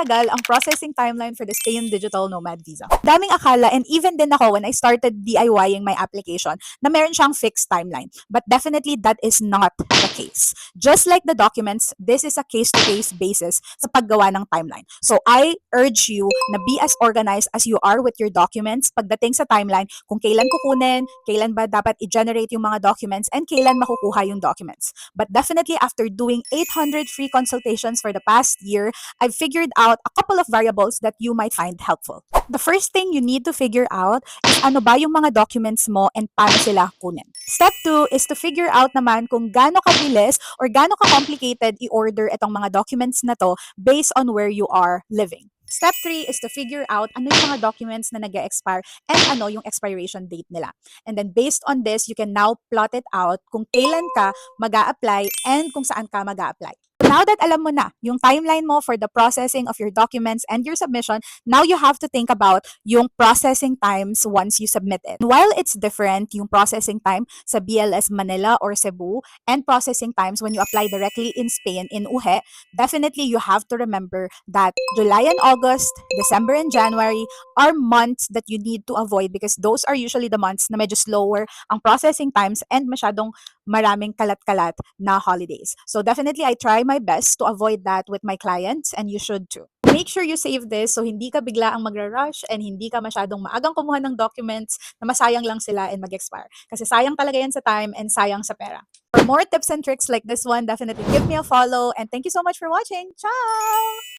katagal ang processing timeline for the Spain Digital Nomad Visa. Daming akala, and even din ako when I started DIYing my application, na meron siyang fixed timeline. But definitely that is not the case. Just like the documents, this is a case-to-case basis sa paggawa ng timeline. So I urge you na be as organized as you are with your documents pagdating sa timeline, kung kailan kukunin, kailan ba dapat i-generate yung mga documents, and kailan makukuha yung documents. But definitely after doing 800 free consultations for the past year, I've figured out a couple of variables that you might find helpful. The first thing you need to figure out is ano ba yung mga documents mo and paano sila kunin. Step 2 is to figure out naman kung gaano kabilis or gaano ka-complicated i-order itong mga documents na to based on where you are living. Step 3 is to figure out ano yung mga documents na nag-expire and ano yung expiration date nila. And then based on this, you can now plot it out kung kailan ka mag-a-apply and kung saan ka mag-a-apply. Now that alam mo na yung timeline mo for the processing of your documents and your submission, now you have to think about yung processing times once you submit it. While it's different, yung processing time sa BLS Manila or Cebu and processing times when you apply directly in Spain in UHE, definitely you have to remember that July and August, December and January are months that you need to avoid because those are usually the months na medyo slower ang processing times and masyadong maraming kalat-kalat na holidays. So definitely I try my best to avoid that with my clients, and you should too. Make sure you save this so hindi ka bigla ang magra-rush and hindi ka masyadong maagang kumuha ng documents na masayang lang sila and mag-expire. Kasi sayang talaga yan sa time and sayang sa pera. For more tips and tricks like this one, definitely give me a follow, and thank you so much for watching. Ciao!